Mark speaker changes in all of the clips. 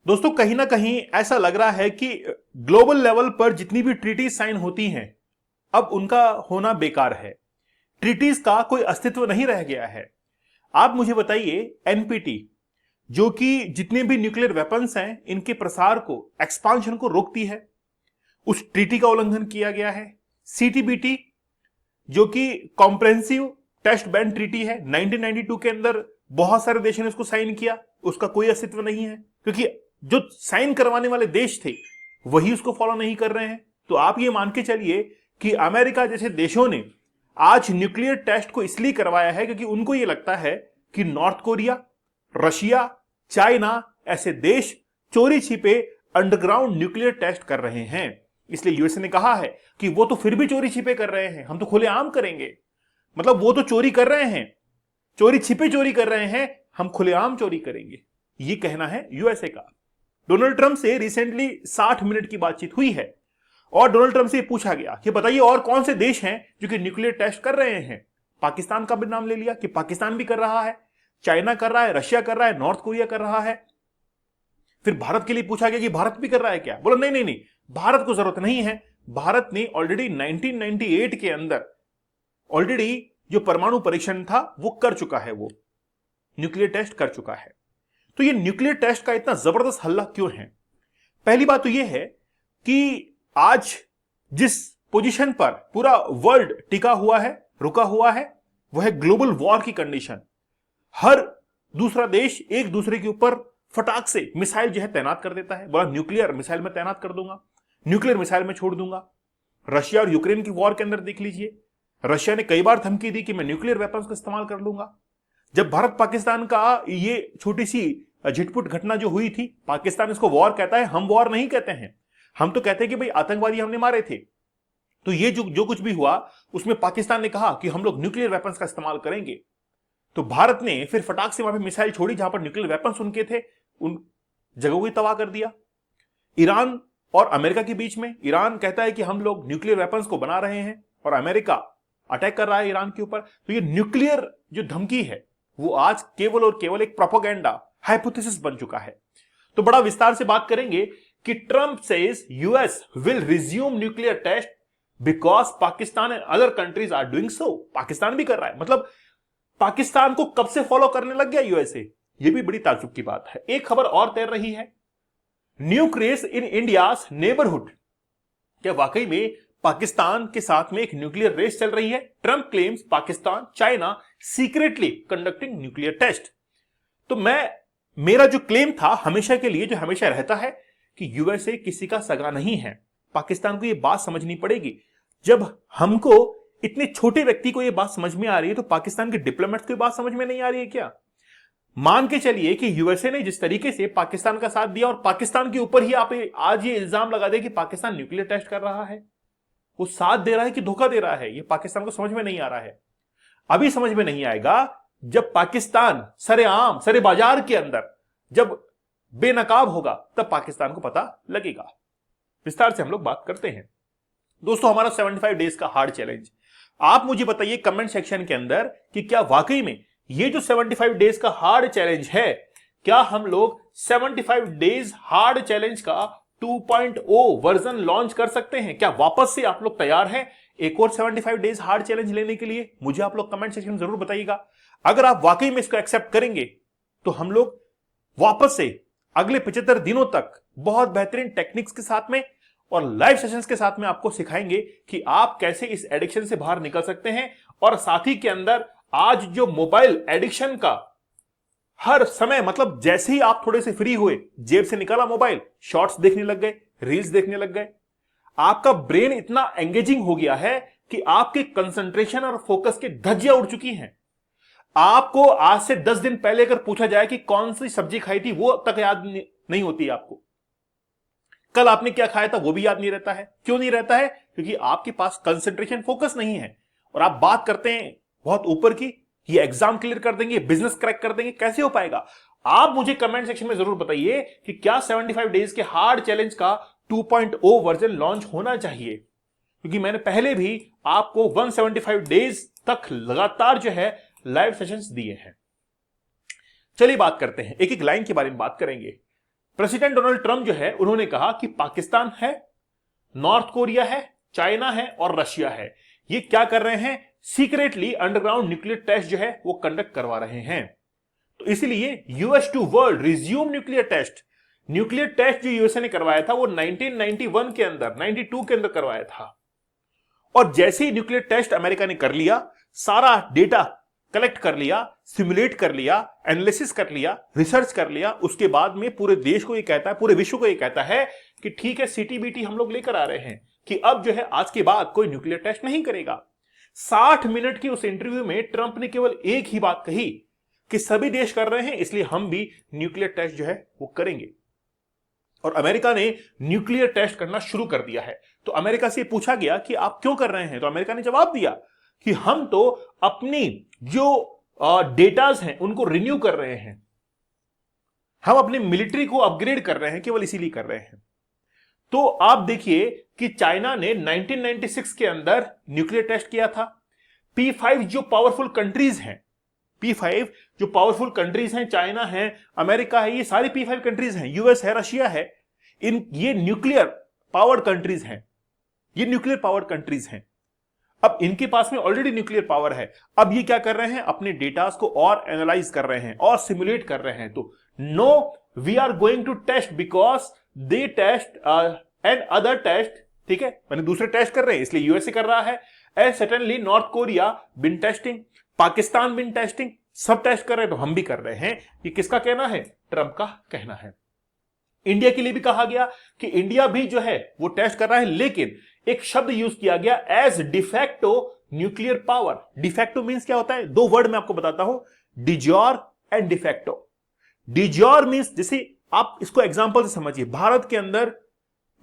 Speaker 1: दोस्तों कहीं ना कहीं ऐसा लग रहा है कि ग्लोबल लेवल पर जितनी भी ट्रीटीज साइन होती हैं अब उनका होना बेकार है। ट्रीटीज का कोई अस्तित्व नहीं रह गया है। आप मुझे बताइए, एनपीटी जो कि जितने भी न्यूक्लियर वेपन्स हैं इनके प्रसार को, एक्सपांशन को रोकती है, उस ट्रीटी का उल्लंघन किया गया है। सीटीबीटी जो कि कॉम्प्रेहेंसिव टेस्ट बैन ट्रीटी है, 1992 के अंदर बहुत सारे देशों ने उसको साइन किया, उसका कोई अस्तित्व नहीं है क्योंकि जो साइन करवाने वाले देश थे वही उसको फॉलो नहीं कर रहे हैं। तो आप ये मान के चलिए कि अमेरिका जैसे देशों ने आज न्यूक्लियर टेस्ट को इसलिए करवाया है क्योंकि उनको ये लगता है कि नॉर्थ कोरिया, रशिया, चाइना ऐसे देश चोरी छिपे अंडरग्राउंड न्यूक्लियर टेस्ट कर रहे हैं। इसलिए यूएसए ने कहा है कि वो तो फिर भी चोरी छिपे कर रहे हैं, हम तो खुलेआम करेंगे। मतलब वो तो चोरी कर रहे हैं, चोरी छिपे चोरी कर रहे हैं, हम खुलेआम चोरी करेंगे, ये कहना है यूएसए का। डोनाल्ड ट्रंप से रिसेंटली 60 मिनट की बातचीत हुई है और डोनाल्ड ट्रंप से पूछा गया कि बताइए और कौन से देश हैं जो कि न्यूक्लियर टेस्ट कर रहे हैं। पाकिस्तान का भी नाम ले लिया कि पाकिस्तान भी कर रहा है, चाइना कर रहा है, रशिया कर रहा है, नॉर्थ कोरिया कर रहा है। फिर भारत के लिए पूछा गया कि भारत भी कर रहा है क्या। बोला नहीं नहीं नहीं, भारत को जरूरत नहीं है। भारत ने ऑलरेडी 1998 के अंदर ऑलरेडी जो परमाणु परीक्षण था वो कर चुका है, वो न्यूक्लियर टेस्ट कर चुका है। तो ये न्यूक्लियर टेस्ट का इतना जबरदस्त हल्ला क्यों है? पहली बात तो ये है कि आज जिस पोजीशन पर पूरा वर्ल्ड टिका हुआ है, रुका हुआ है, वह है ग्लोबल वॉर की कंडीशन। हर दूसरा देश एक दूसरे के ऊपर फटाक से मिसाइल जो है तैनात कर देता है। बोला न्यूक्लियर मिसाइल में तैनात कर दूंगा, न्यूक्लियर मिसाइल में छोड़ दूंगा। रशिया और यूक्रेन की वॉर के अंदर देख लीजिए, रशिया ने कई बार धमकी दी कि मैं न्यूक्लियर वेपन्स का इस्तेमाल कर लूंगा। जब भारत पाकिस्तान का ये छोटी सी झिटपुट घटना जो हुई थी, पाकिस्तान इसको वॉर कहता है, हम वॉर नहीं कहते हैं। हम तो कहते हैं कि भाई आतंकवादी हमने मारे थे। तो ये जो कुछ भी हुआ उसमें पाकिस्तान ने कहा कि हम लोग न्यूक्लियर वेपन्स का इस्तेमाल करेंगे। तो भारत ने फिर फटाक से वहां पर मिसाइल छोड़ी जहां पर न्यूक्लियर वेपन्स उनके थे, उन जगहों को तबाह कर दिया। ईरान और अमेरिका के बीच में, ईरान कहता है कि हम लोग न्यूक्लियर वेपन्स को बना रहे हैं और अमेरिका अटैक कर रहा है ईरान के ऊपर। तो ये न्यूक्लियर जो धमकी है वो आज केवल और केवल एक प्रोपेगेंडा, हाइपोथेसिस बन चुका है। तो बड़ा विस्तार से बात करेंगे कि Trump says US will resume nuclear test because Pakistan and other countries are doing so. Pakistan भी कर रहा है, मतलब पाकिस्तान को कब से फॉलो करने लग गया यूएसए। यह भी बड़ी ताज्जुब की बात है। एक खबर और तैर रही है, nuke race in India's neighbourhood. क्या वाकई में पाकिस्तान के साथ में एक न्यूक्लियर रेस चल रही है? Trump claims Pakistan, China secretly conducting nuclear test. तो मेरा जो क्लेम था हमेशा के लिए, जो हमेशा रहता है, कि यूएसए किसी का सगा नहीं है। पाकिस्तान को यह बात समझनी पड़ेगी। जब हमको इतने छोटे व्यक्ति को यह बात समझ में आ रही है तो पाकिस्तान के डिप्लोमेट्स को यह बात समझ में नहीं आ रही है क्या? मान के चलिए कि यूएसए ने जिस तरीके से पाकिस्तान का साथ दिया और पाकिस्तान के ऊपर ही आप आज ये इल्जाम लगा दे कि पाकिस्तान न्यूक्लियर टेस्ट कर रहा है, वो साथ दे रहा है कि धोखा दे रहा है, ये पाकिस्तान को समझ में नहीं आ रहा है। अभी समझ में नहीं आएगा जब पाकिस्तान सरेआम, सरे बाजार के अंदर जब बेनकाब होगा, तब पाकिस्तान को पता लगेगा। विस्तार से हम लोग बात करते हैं। दोस्तों हमारा 75 डेज का हार्ड चैलेंज, आप मुझे बताइए कमेंट सेक्शन के अंदर कि क्या वाकई में ये जो 75 डेज का हार्ड चैलेंज है, क्या हम लोग 75 डेज हार्ड चैलेंज का 2.0 वर्जन लॉन्च कर सकते हैं? क्या वापस से आप लोग तैयार हैं एक और 75 डेज हार्ड चैलेंज लेने के लिए? मुझे आप लोग कमेंट सेक्शन में जरूर बताइएगा। अगर आप वाकई में इसको एक्सेप्ट करेंगे तो हम लोग वापस से अगले 75 दिनों तक बहुत बेहतरीन टेक्निक्स के साथ में और लाइव सेशंस के साथ में आपको सिखाएंगे कि आप कैसे इस एडिक्शन से बाहर निकल सकते हैं। और साथ ही के अंदर आज जो मोबाइल एडिक्शन का हर समय, मतलब जैसे ही आप थोड़े से फ्री हुए, जेब से निकाला मोबाइल, शॉर्ट्स देखने लग गए, रील्स देखने लग गए, आपका ब्रेन इतना एंगेजिंग हो गया है कि आपके कंसंट्रेशन और फोकस की धज्जियां उड़ चुकी हैं। आपको आज से 10 दिन पहले अगर पूछा जाए कि कौन सी सब्जी खाई थी, वो तक याद नहीं होती आपको। कल आपने क्या खाया था वो भी याद नहीं रहता है। क्यों नहीं रहता है? क्योंकि आपके पास कंसंट्रेशन, फोकस नहीं है। और आप बात करते हैं बहुत ऊपर की, ये एग्जाम क्लियर कर देंगे, बिजनेस क्रैक कर देंगे, कैसे हो पाएगा? आप मुझे कमेंट सेक्शन में जरूर बताइए कि क्या 75 डेज के हार्ड चैलेंज का 2.0 वर्जन लॉन्च होना चाहिए, क्योंकि मैंने पहले भी आपको 175 डेज तक लगातार जो है लाइव सेशंस दिए हैं। चलिए बात करते हैं, एक एक लाइन के बारे में बात करेंगे। प्रेसिडेंट डोनाल्ड ट्रंप जो है उन्होंने कहा कि पाकिस्तान है, नॉर्थ कोरिया है, चाइना है और रशिया है, ये क्या कर रहे हैं, सीक्रेटली अंडरग्राउंड न्यूक्लियर टेस्ट जो है वो कंडक्ट करवा रहे हैं। तो इसलिए US to world resume nuclear test. Nuclear test जो यूएसए ने करवाया था वो 1991 के अंदर, 92 के अंदर करवाया था। और जैसे ही न्यूक्लियर टेस्ट अमेरिका ने कर लिया, सारा डेटा कलेक्ट कर लिया, सिमुलेट कर लिया, एनालिसिस कर लिया, रिसर्च कर लिया, उसके बाद में पूरे देश को ये कहता है, पूरे विश्व को ये कहता है कि ठीक है, सीटीबीटी हम लोग लेकर आ रहे हैं कि अब जो है आज के बाद कोई न्यूक्लियर टेस्ट नहीं करेगा। 60 मिनट की उस इंटरव्यू में ट्रंप ने केवल एक ही बात कही कि सभी देश कर रहे हैं इसलिए हम भी न्यूक्लियर टेस्ट जो है वो करेंगे। और अमेरिका ने न्यूक्लियर टेस्ट करना शुरू कर दिया है। तो अमेरिका से पूछा गया कि आप क्यों कर रहे हैं, तो अमेरिका ने जवाब दिया कि हम तो अपनी जो डेटाज हैं उनको रिन्यू कर रहे हैं, हम अपनी मिलिट्री को अपग्रेड कर रहे हैं, केवल इसीलिए कर रहे हैं। तो आप देखिए कि चाइना ने 1996 के अंदर न्यूक्लियर टेस्ट किया था। P5 जो पावरफुल कंट्रीज हैं, P5 जो पावरफुल कंट्रीज हैं, चाइना है, अमेरिका है, ये सारी P5 कंट्रीज हैं, यूएस है, रशिया है, ये न्यूक्लियर पावर्ड कंट्रीज हैं, ये न्यूक्लियर पावर्ड कंट्रीज हैं। अब इनके पास में ऑलरेडी न्यूक्लियर पावर है। अब ये क्या कर रहे हैं, अपने डेटास को और एनालाइज कर रहे हैं और सिमुलेट कर रहे हैं। तो no we are going to test because they test and other test, ठीक है, मैंने दूसरे टेस्ट कर रहे हैं इसलिए यूएसए कर रहा है, and certainly North Korea been testing, Pakistan been testing, सब टेस्ट कर रहे हैं, तो हम भी कर रहे हैं। ये किसका कहना है, ट्रंप का कहना है। इंडिया के लिए भी कहा गया कि इंडिया भी जो है वो टेस्ट कर रहा है, लेकिन एक शब्द यूज किया गया as de facto nuclear power. De facto means क्या होता है, दो वर्ड मैं आपको बताता हूं, de jure and de facto. De jure means, जैसे आप इसको एग्जांपल से समझिए, भारत के अंदर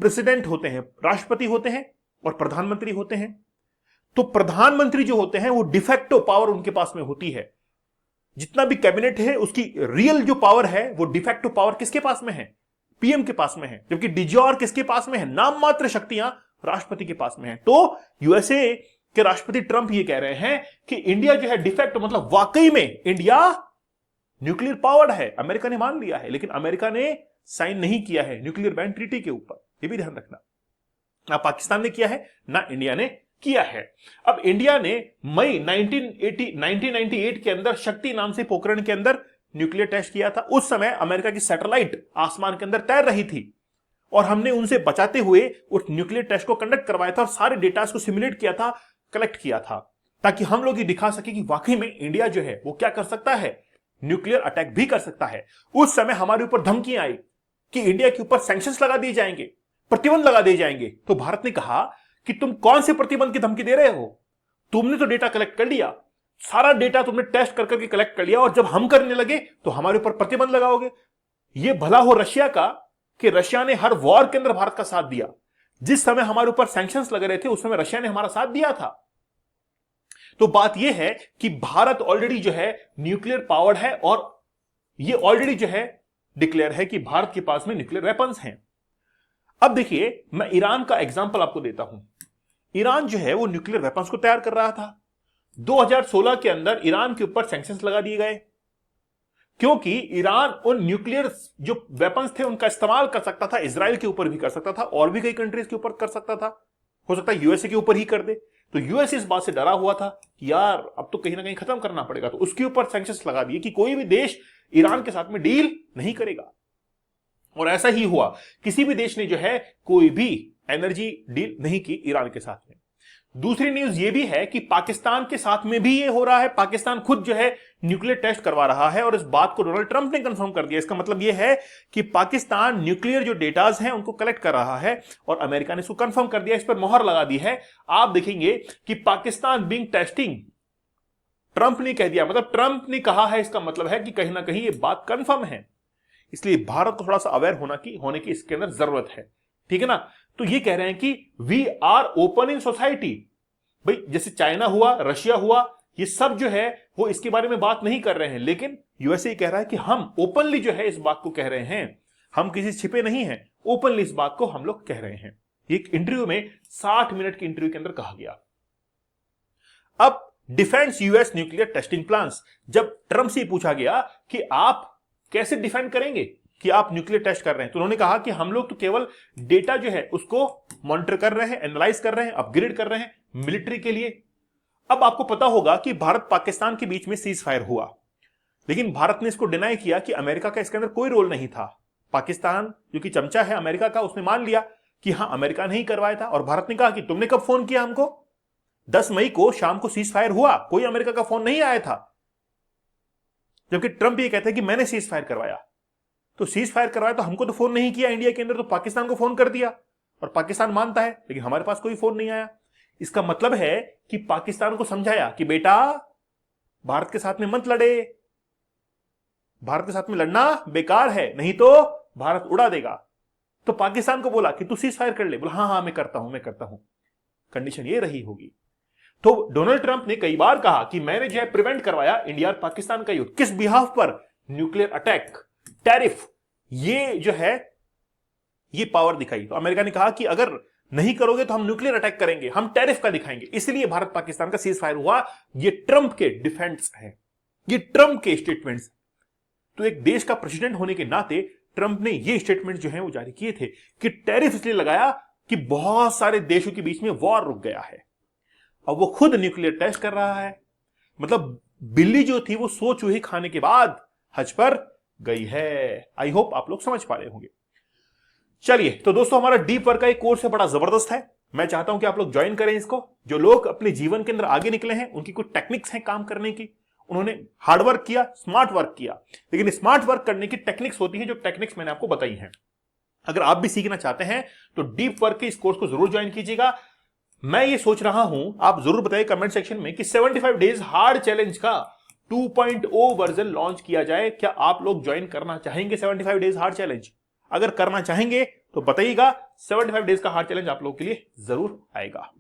Speaker 1: प्रेसिडेंट होते हैं, राष्ट्रपति होते हैं और प्रधानमंत्री होते हैं। तो प्रधानमंत्री जो होते हैं वो डिफेक्टो पावर उनके पास में होती है। जितना भी कैबिनेट है उसकी रियल जो पावर है वो डिफेक्टो पावर किसके पास में है, पीएम के पास में है, जबकि डिजोर किसके पास में है, नाम मात्र शक्तियां राष्ट्रपति के पास में है। तो यूएसए के राष्ट्रपति ट्रंप ये कह रहे हैं कि इंडिया जो है डिफेक्ट, मतलब वाकई में इंडिया न्यूक्लियर पावर्ड है। अमेरिका ने मान लिया है, लेकिन अमेरिका ने साइन नहीं किया है न्यूक्लियर बैन ट्रीटी के ऊपर, ये भी ध्यान रखना। ना पाकिस्तान ने किया है ना इंडिया ने किया है। अब इंडिया ने मई 1998 के अंदर शक्ति नाम से पोखरण के अंदर न्यूक्लियर टेस्ट किया था। उस समय अमेरिका की सैटेलाइट आसमान के अंदर तैर रही थी और हमने उनसे बचाते हुए उस न्यूक्लियर टेस्ट को कंडक्ट करवाया था और सारे डेटा को सिमुलेट किया था, कलेक्ट किया था, ताकि हम लोग ये दिखा सके कि वाकई में इंडिया जो है वो क्या कर सकता है, न्यूक्लियर अटैक भी कर सकता है। उस समय हमारे ऊपर धमकियां आई कि इंडिया के ऊपर सैंक्शंस लगा दिए जाएंगे, प्रतिबंध लगा दिए जाएंगे। तो भारत ने कहा कि तुम कौन से प्रतिबंध की धमकी दे रहे हो, तुमने तो डेटा कलेक्ट कर लिया, सारा डेटा तुमने टेस्ट कर करके कलेक्ट कर लिया, और जब हम करने लगे तो हमारे ऊपर प्रतिबंध लगाओगे। ये भला हो रशिया का कि रशिया ने हर वॉर के अंदर भारत का साथ दिया। जिस समय हमारे ऊपर सैंक्शंस लग रहे थे उस समय रशिया ने हमारा साथ दिया था। तो बात यह है कि भारत ऑलरेडी जो है न्यूक्लियर पावर्ड है और यह ऑलरेडी जो है डिक्लेयर है कि भारत के पास में न्यूक्लियर वेपन्स हैं। अब देखिए, मैं ईरान का एग्जांपल आपको देता हूं। ईरान जो है वो न्यूक्लियर वेपन्स को तैयार कर रहा था। 2016 के अंदर ईरान के ऊपर सैंक्शंस लगा दिए गए, क्योंकि ईरान उन न्यूक्लियर जो वेपन्स थे उनका इस्तेमाल कर सकता था, इजराइल के ऊपर भी कर सकता था और भी कई कंट्रीज के ऊपर कर सकता था, हो सकता है यूएसए के ऊपर ही कर दे। तो यूएसए इस बात से डरा हुआ था कि यार अब तो कहीं ना कहीं खत्म करना पड़ेगा, तो उसके ऊपर सैंक्शंस लगा दिए कि कोई भी देश ईरान के साथ में डील नहीं करेगा। और ऐसा ही हुआ, किसी भी देश ने जो है कोई भी एनर्जी डील नहीं की ईरान के साथ में। दूसरी न्यूज ये भी है कि पाकिस्तान के साथ में भी ये हो रहा है। पाकिस्तान खुद जो है न्यूक्लियर टेस्ट करवा रहा है और इस बात को डोनाल्ड ट्रंप ने कंफर्म कर दिया। इसका मतलब ये है कि पाकिस्तान न्यूक्लियर जो डेटाज हैं उनको कलेक्ट कर रहा है और अमेरिका ने इसको कंफर्म कर दिया, इस पर मोहर लगा दी है। आप देखेंगे कि पाकिस्तान बीइंग टेस्टिंग, ट्रंप ने कह दिया, मतलब ट्रंप ने कहा है, इसका मतलब है कि कहीं ना कहीं ये बात कंफर्म है। इसलिए भारत को थोड़ा सा अवेयर होने की इसके अंदर जरूरत है, ठीक है ना। तो ये कह रहे हैं कि we are open in society. भाई जैसे चाइना हुआ, रशिया हुआ, ये सब जो है वो इसके बारे में बात नहीं कर रहे हैं, लेकिन यूएसए कह रहा है कि हम ओपनली जो है इस बात को कह रहे हैं, हम किसी छिपे नहीं हैं, ओपनली इस बात को हम लोग कह रहे हैं। एक इंटरव्यू में 60 मिनट की इंटरव्यू के अंदर कहा गया। अब defence US nuclear testing plans, जब ट्रंप से पूछा गया कि आप कैसे डिफेंड करेंगे, कि आप न्यूक्लियर टेस्ट कर रहे हैं। तो उन्होंने कहा कि हम लोग तो केवल डेटा जो है उसको मॉनिटर कर रहे हैं, एनालाइज कर रहे हैं, अपग्रेड कर रहे हैं मिलिट्री के लिए। अब आपको पता होगा कि भारत पाकिस्तान के बीच में सीज फायर हुआ, लेकिन भारत ने इसको डिनाई किया कि अमेरिका का इसके अंदर कोई रोल नहीं था। पाकिस्तान जो कि चमचा है अमेरिका का, उसने मान लिया कि हां अमेरिका ने ही करवाया था, और भारत ने कहा कि तुमने कब फोन किया हमको? 10 मई को शाम को सीज फायर हुआ, कोई अमेरिका का फोन नहीं आया था। जबकि ट्रंप ये कहते हैं कि मैंने सीज फायर करवाया। तो सीज फायर करवाया तो हमको तो फोन नहीं किया इंडिया के अंदर, तो पाकिस्तान को फोन कर दिया, और पाकिस्तान मानता है, लेकिन हमारे पास कोई फोन नहीं आया। इसका मतलब है कि पाकिस्तान को समझाया कि बेटा भारत के साथ में मत लड़े, भारत के साथ में लड़ना बेकार है, नहीं तो भारत उड़ा देगा। तो पाकिस्तान को बोला कि तू सीज फायर कर ले, बोला हाँ हाँ मैं करता हूं। कंडीशन ये रही होगी। तो डोनाल्ड ट्रंप ने कई बार कहा कि मैंने जो है प्रिवेंट करवाया इंडिया और पाकिस्तान का युद्ध। किस बिहाफ पर? न्यूक्लियर अटैक, टैरिफ, ये जो है ये पावर दिखाई। तो अमेरिका ने कहा कि अगर नहीं करोगे तो हम न्यूक्लियर अटैक करेंगे, हम टैरिफ का दिखाएंगे। इसलिए भारत पाकिस्तान का सीज फायर हुआ। ये ट्रंप के डिफेंस है, ये ट्रंप के स्टेटमेंट्स। तो एक देश का प्रेसिडेंट होने के नाते ट्रंप ने ये स्टेटमेंट जो है वो जारी किए थे कि टैरिफ इसलिए लगाया कि बहुत सारे देशों के बीच में वॉर रुक गया है। अब वो खुद न्यूक्लियर टेस्ट कर रहा है। मतलब बिल्ली जो थी वो सो चूहे खाने के बाद हज पर गई है। आई होप आप लोग समझ पा रहे होंगे। चलिए, तो दोस्तों हमारा डीप वर्क का एक कोर्स है, बड़ा जबरदस्त है। मैं चाहता हूं कि आप लोग ज्वाइन करें इसको। जो लोग अपने जीवन के अंदर आगे निकले हैं, उनकी कुछ टेक्निक्स हैं काम करने की। उन्होंने हार्ड वर्क किया, स्मार्ट वर्क किया, लेकिन स्मार्ट वर्क करने की टेक्निक्स होती हैं, जो टेक्निक्स मैंने आपको बताई हैं। अगर आप भी सीखना चाहते हैं तो डीप वर्क के इस कोर्स को जरूर ज्वाइन कीजिएगा। मैं ये सोच रहा हूं, आप जरूर बताइए कमेंट सेक्शन में, कि 75 डेज हार्ड चैलेंज का 2.0 वर्जन लॉन्च किया जाए। क्या आप लोग ज्वाइन करना चाहेंगे 75 डेज हार्ड चैलेंज? अगर करना चाहेंगे तो बताइएगा। 75 डेज का हार्ड चैलेंज आप लोगों के लिए जरूर आएगा।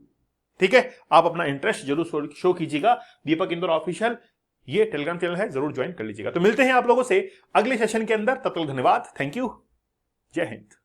Speaker 1: ठीक है, आप अपना इंटरेस्ट जरूर शो कीजिएगा। दीपक इंदौर ऑफिशियल ये टेलीग्राम चैनल है, जरूर ज्वाइन कर लीजिएगा। तो मिलते हैं आप लोगों से अगले सेशन के अंदर। तब तक धन्यवाद, थैंक यू, जय हिंद।